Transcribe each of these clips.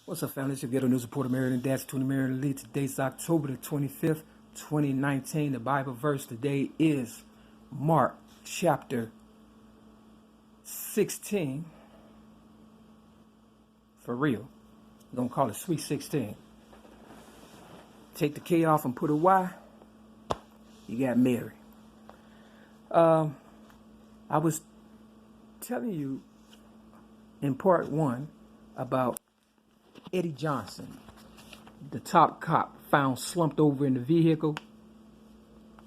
What's up, family? It's your ghetto news reporter, Maryland Dash 20 Maryland Lee. Today's October the 25th, 2019. The Bible verse today is Mark chapter 16. For real. We're going to call it Sweet 16. Take the K off and put a Y. You got Mary. I was telling you in part one about Eddie Johnson, the top cop found slumped over in the vehicle.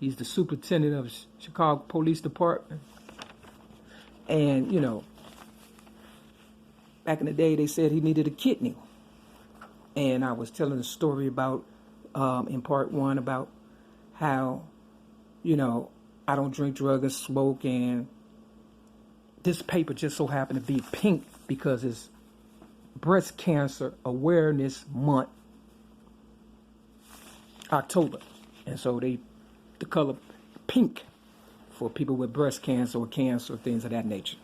He's the superintendent of Chicago Police Department. And, you know, back in the day, they said he needed a kidney. And I was telling a story about, in part one, about how, you know, I don't drink, drug, and smoke. And this paper just so happened to be pink because it's Breast Cancer Awareness Month, October. And so the color pink for people with breast cancer or cancer, things of that nature.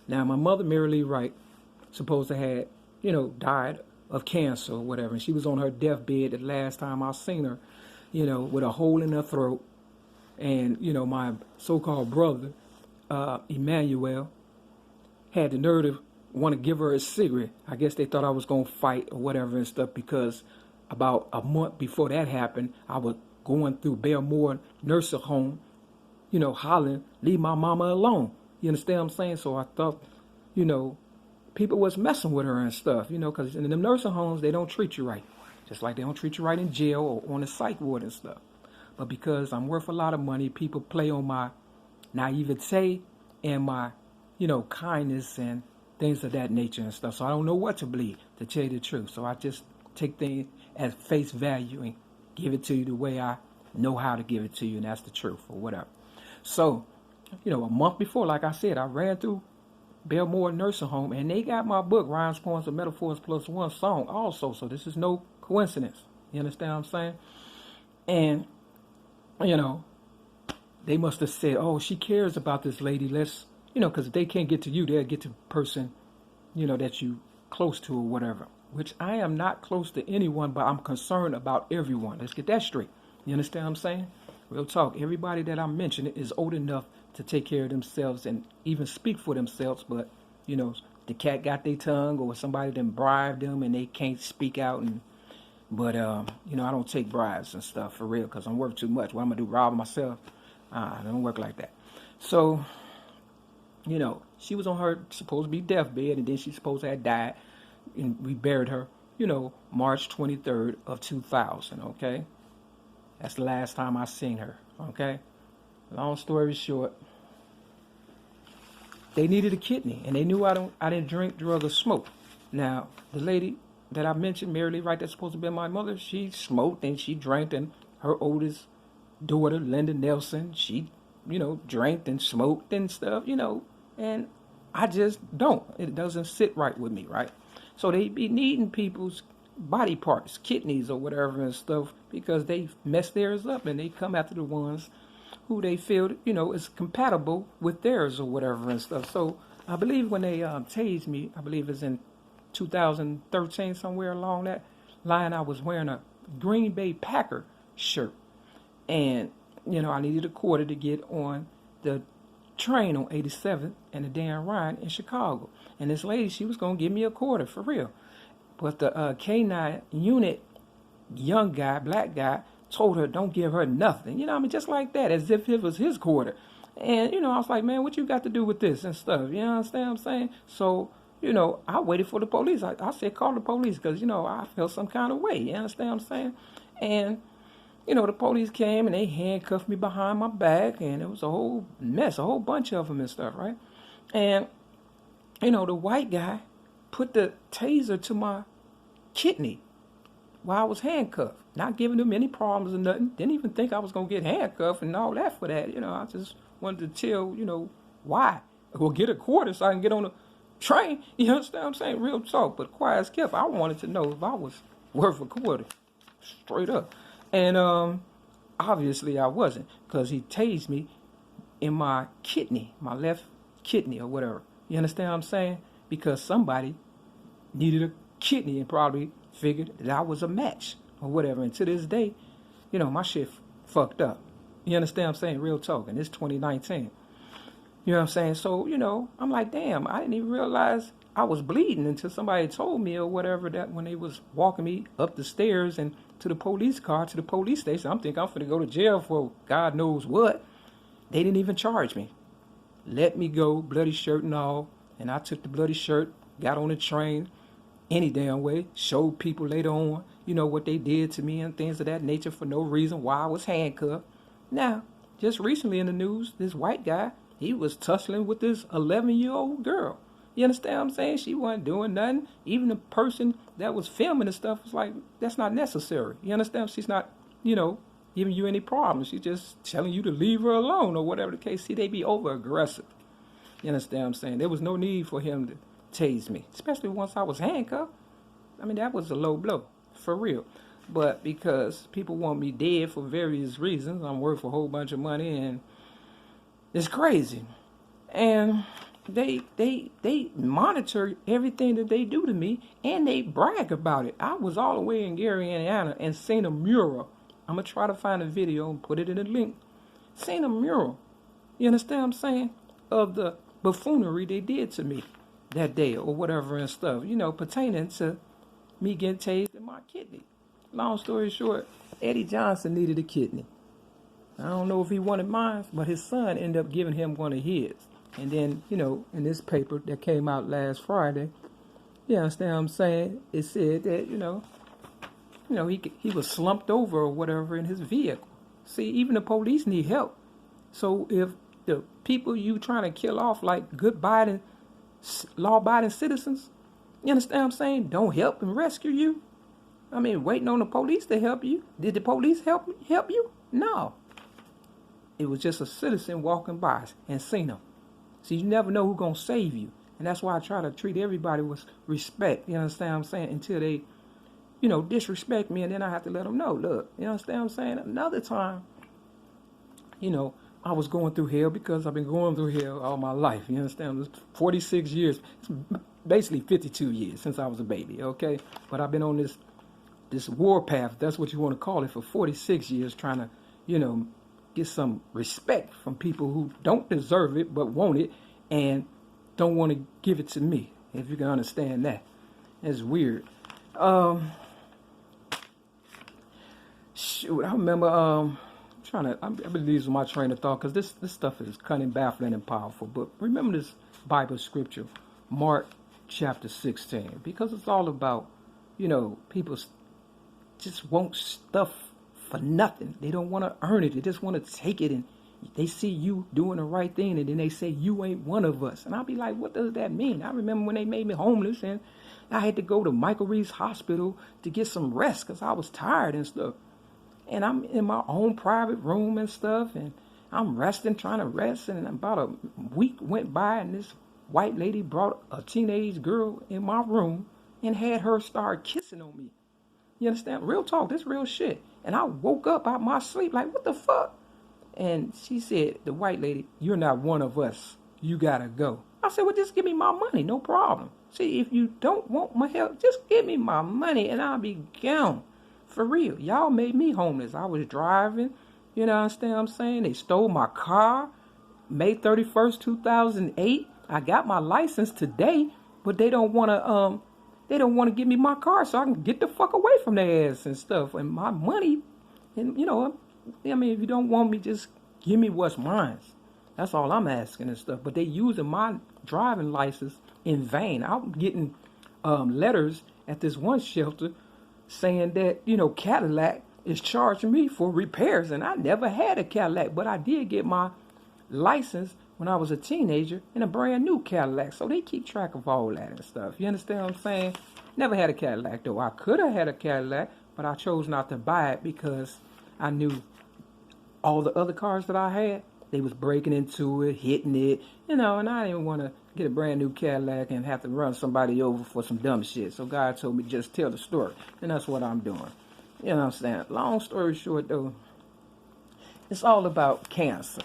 Now, my mother, MARY-L33, supposed to had, you know, died of cancer or whatever. And she was on her deathbed the last time I seen her, you know, with a hole in her throat. And, you know, my so-called brother, Emmanuel, had the nerve to want to give her a cigarette. I guess they thought I was going to fight or whatever and stuff, because about a month before that happened, I was going through Belmore nursing home, you know, hollering, leave my mama alone. You understand what I'm saying? So I thought, you know, people was messing with her and stuff, you know, because in the nursing homes, they don't treat you right. Just like they don't treat you right in jail or on the psych ward and stuff. But because I'm worth a lot of money, people play on my naivete and my, you know, kindness and things of that nature and stuff. So I don't know what to believe, to tell you the truth. So I just take things at face value and give it to you the way I know how to give it to you, and that's the truth or whatever. So, you know, a month before, like I said, I ran through Belmore Nursing Home, and they got my book, Rhymes, Poems, and Metaphors Plus One song also. So this is no coincidence. You understand what I'm saying? And, you know, they must have said, oh, she cares about this lady. Let's, you know, because if they can't get to you, they'll get to the person, you know, that you close to or whatever. Which I am not close to anyone, but I'm concerned about everyone. Let's get that straight. You understand what I'm saying? Real talk. Everybody that I'm mentioning is old enough to take care of themselves and even speak for themselves. But, you know, the cat got their tongue, or somebody done bribed them and they can't speak out. But you know, I don't take bribes and stuff for real, because I'm worth too much. What I'm going to do, rob myself? I don't work like that. So, you know, she was on her supposed to be deathbed, and then she's supposed to have died, and we buried her, you know, March 23rd of 2000, okay? That's the last time I seen her, okay? Long story short, they needed a kidney, and they knew I didn't drink, drug, or smoke. Now, the lady that I mentioned, MARY-L33, that's supposed to be my mother, she smoked and she drank, and her oldest daughter, Linda Nelson, she, you know, drank and smoked and stuff, you know, and I just don't. It doesn't sit right with me, right? So they be needing people's body parts, kidneys or whatever and stuff, because they mess theirs up, and they come after the ones who they feel, you know, is compatible with theirs or whatever and stuff. So I believe when they tased me, I believe it's in 2013, somewhere along that line, I was wearing a Green Bay Packer shirt. And, you know, I needed a quarter to get on the train on 87 and the Dan Ryan in Chicago. And this lady, she was going to give me a quarter for real. But the K9 unit, young guy, black guy, told her, don't give her nothing. You know what I mean? Just like that, as if it was his quarter. And, you know, I was like, man, what you got to do with this and stuff? You understand what I'm saying? So, you know, I waited for the police. I said, call the police, because, you know, I felt some kind of way. You understand what I'm saying? And, you know, the police came and they handcuffed me behind my back, and it was a whole mess, a whole bunch of them and stuff, right? And, you know, the white guy put the taser to my kidney while I was handcuffed, not giving them any problems or nothing. Didn't even think I was going to get handcuffed and all that for that. You know, I just wanted to tell, you know, why. Or get a quarter so I can get on the train. You understand what I'm saying? Real talk. But quiet as kept, I wanted to know if I was worth a quarter. Straight up. And obviously I wasn't, because he tased me in my kidney, my left kidney or whatever. You understand what I'm saying? Because somebody needed a kidney and probably figured that I was a match or whatever. And to this day, my shit fucked up. You understand what I'm saying? Real talk. And it's 2019. You know what I'm saying? So, I'm like, damn, I didn't even realize I was bleeding until somebody told me or whatever, that when they was walking me up the stairs and to the police car, to the police station. I'm thinking I'm finna go to jail for God knows what. They didn't even charge me. Let me go, bloody shirt and all. And I took the bloody shirt, got on the train any damn way, showed people later on, what they did to me and things of that nature for no reason why I was handcuffed. Now, just recently in the news, this white guy, he was tussling with this 11-year-old girl. You understand what I'm saying? She wasn't doing nothing. Even the person that was filming the stuff was like, that's not necessary. You understand? She's not, giving you any problems. She's just telling you to leave her alone or whatever the case. See, they be over-aggressive. You understand what I'm saying? There was no need for him to tase me, especially once I was handcuffed. I mean, that was a low blow, for real. But because people want me dead for various reasons, I'm worth a whole bunch of money, and it's crazy. And they monitor everything that they do to me, and they brag about it. I was all the way in Gary, Indiana, and seen a mural. I'm going to try to find a video and put it in the link. Seen a mural, you understand what I'm saying, of the buffoonery they did to me that day or whatever and stuff, pertaining to me getting tased in my kidney. Long story short, Eddie Johnson needed a kidney. I don't know if he wanted mine, but his son ended up giving him one of his. And then, in this paper that came out last Friday, you understand what I'm saying? It said that, he was slumped over or whatever in his vehicle. See, even the police need help. So if the people you trying to kill off, like good law-abiding citizens, you understand what I'm saying, don't help and rescue you, I mean, waiting on the police to help you. Did the police help you? No. It was just a citizen walking by and seen them. So you never know who's going to save you. And that's why I try to treat everybody with respect. You understand what I'm saying? Until they, disrespect me, and then I have to let them know. Look, you understand what I'm saying? Another time, I was going through hell because I've been going through hell all my life. You understand? It's 46 years. It's basically 52 years since I was a baby, okay? But I've been on this war path, that's what you want to call it, for 46 years trying to, get some respect from people who don't deserve it but want it and don't want to give it to me, if you can understand that. It's weird. Shoot, I remember I believe these are my train of thought, because this stuff is cunning, baffling, and powerful. But remember this Bible scripture, Mark chapter 16, because it's all about, people just want stuff for nothing. They don't want to earn it. They just want to take it, and they see you doing the right thing, and then they say, you ain't one of us. And I'll be like, what does that mean? I remember when they made me homeless, and I had to go to MARY-L33 hospital to get some rest because I was tired and stuff. And I'm in my own private room and stuff, and I'm resting, trying to rest, and about a week went by, and this white lady brought a teenage girl in my room and had her start kissing on me. You understand? Real talk, this real shit. And I woke up out my sleep like, what the fuck? And she said, the white lady, you're not one of us. You gotta go. I said, well, just give me my money, no problem. See, if you don't want my help, just give me my money and I'll be gone. For real. Y'all made me homeless. I was driving. You know, understand what I'm saying? They stole my car. May 31st, 2008. I got my license today, but they don't want to give me my car so I can get the fuck away from their ass and stuff. And my money, and I mean, if you don't want me, just give me what's mine. That's all I'm asking and stuff. But they using my driving license in vain. I'm getting letters at this one shelter saying that, Cadillac is charging me for repairs. And I never had a Cadillac, but I did get my license when I was a teenager in a brand new Cadillac. So they keep track of all that and stuff. You understand what I'm saying? Never had a Cadillac, though. I could have had a Cadillac, but I chose not to buy it because I knew all the other cars that I had, they was breaking into it, hitting it, and I didn't want to get a brand new Cadillac and have to run somebody over for some dumb shit. So God told me just tell the story, and that's what I'm doing. You know what I'm saying? Long story short, though, it's all about cancer.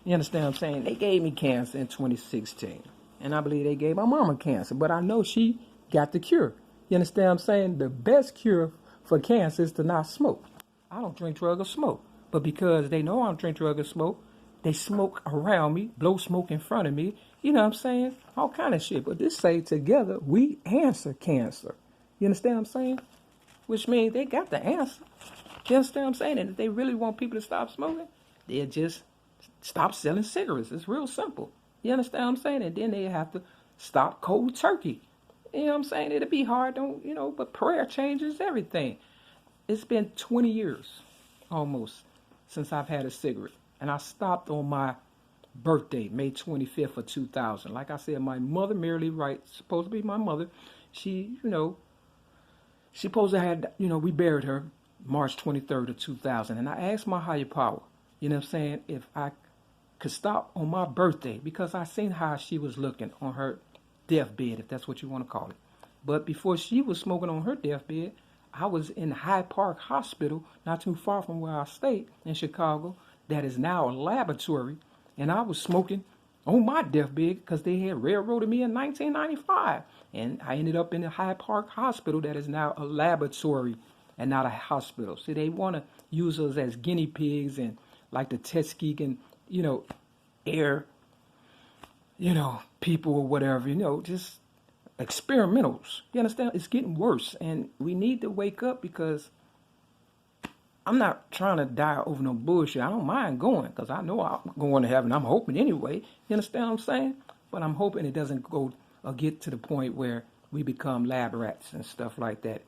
You understand what I'm saying? They gave me cancer in 2016, and I believe they gave my mama cancer, but I know she got the cure. You understand what I'm saying? The best cure for cancer is to not smoke. I don't drink, drug, or smoke. But because they know I don't drink, drug, or smoke, they smoke around me, blow smoke in front of me. You know what I'm saying? All kind of shit. But this say together, we answer cancer. You understand what I'm saying? Which means they got the answer. You understand what I'm saying? And if they really want people to stop smoking, they'll just stop selling cigarettes. It's real simple. You understand what I'm saying? And then they have to stop cold turkey. You know what I'm saying? It'll be hard, but prayer changes everything. It's been 20 years almost since I've had a cigarette. And I stopped on my birthday, May 25th of 2000. Like I said, my mother, Mary-L33 Wright, supposed to be my mother, she supposed to have, we buried her March 23rd of 2000. And I asked my higher power, you know what I'm saying, if I could stop on my birthday, because I seen how she was looking on her deathbed, if that's what you want to call it. But before she was smoking on her deathbed, I was in Hyde Park Hospital, not too far from where I stayed in Chicago, that is now a laboratory, and I was smoking on my deathbed because they had railroaded me in 1995. And I ended up in the Hyde Park Hospital that is now a laboratory and not a hospital. See, they want to use us as guinea pigs and like the Tuskegee, air, people or whatever, just experimentals. You understand? It's getting worse. And we need to wake up because I'm not trying to die over no bullshit. I don't mind going because I know I'm going to heaven. I'm hoping anyway. You understand what I'm saying? But I'm hoping it doesn't go or get to the point where we become lab rats and stuff like that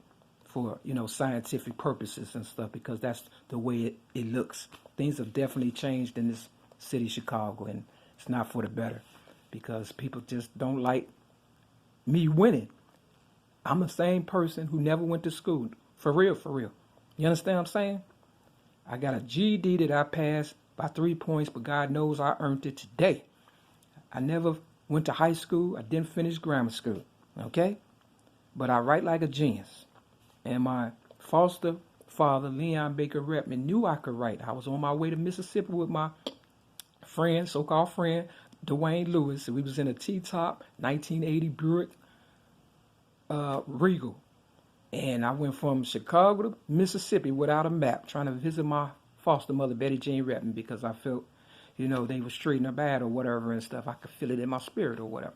for, scientific purposes and stuff, because that's the way it looks. Things have definitely changed in this city, Chicago, and it's not for the better because people just don't like me winning. I'm the same person who never went to school. For real, for real. You understand what I'm saying? I got a GED that I passed by 3 points, but God knows I earned it today. I never went to high school. I didn't finish grammar school. Okay? But I write like a genius. And my foster father, Leon Baker Redman, knew I could write. I was on my way to Mississippi with my friend, so-called friend, Dwayne Lewis. We was in a T-top 1980 Buick Regal. And I went from Chicago to Mississippi without a map, trying to visit my foster mother, Betty Jean Redman, because I felt, they was treating her bad or whatever and stuff. I could feel it in my spirit or whatever.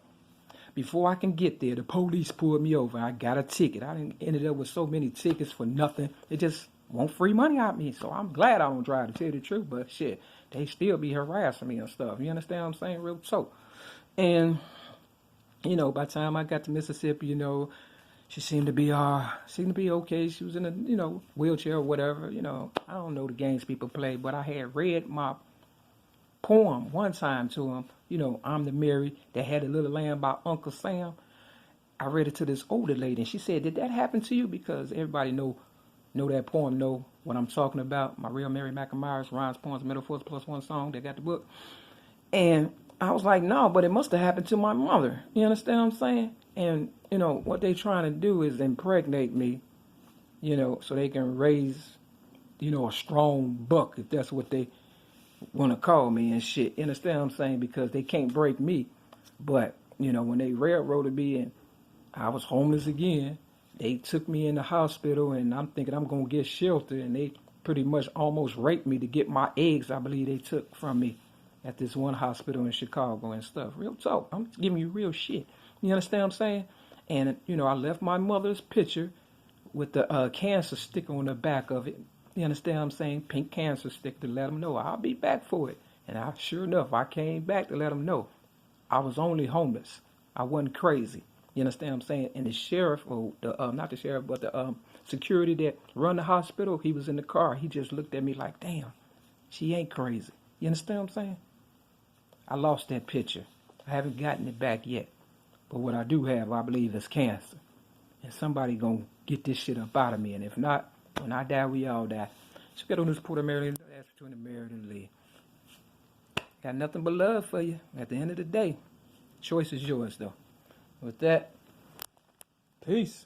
Before I can get there, the police pulled me over. I got a ticket. I ended up with so many tickets for nothing. They just want free money out of me. So I'm glad I don't drive, to tell you the truth. But shit, they still be harassing me and stuff. You understand what I'm saying? Real so. And, by the time I got to Mississippi, she seemed to be okay. She was in a, wheelchair or whatever. I don't know the games people play, but I had read my poem one time to him. I'm the Mary that had a little lamb by Uncle Sam. I read it to this older lady, and she said, "Did that happen to you?" Because everybody know that poem, know what I'm talking about. My real Mary McNamara's Rhymes, Poems, Metaphors Plus One Song. They got the book. And I was like, no, but it must have happened to my mother. You understand what I'm saying? And, what they trying to do is impregnate me, so they can raise, a strong buck, if that's what they want to call me and shit. You understand what I'm saying? Because they can't break me. But, when they railroaded me and I was homeless again, they took me in the hospital, and I'm thinking I'm going to get shelter, and they pretty much almost raped me to get my eggs, I believe they took from me at this one hospital in Chicago and stuff. Real talk. I'm giving you real shit. You understand what I'm saying? And, I left my mother's picture with the cancer sticker on the back of it. You understand what I'm saying? Pink cancer sticker to let them know I'll be back for it. And sure enough, I came back to let them know I was only homeless. I wasn't crazy. You understand what I'm saying? And the sheriff, or not the sheriff, but the security that run the hospital, he was in the car. He just looked at me like, damn, she ain't crazy. You understand what I'm saying? I lost that picture. I haven't gotten it back yet. But what I do have, I believe, is cancer. And somebody gonna get this shit up out of me. And if not, when I die, we all die. So get on this Port of Maryland, that's between the married and Lee. Got nothing but love for you. At the end of the day, choice is yours, though. With that, peace.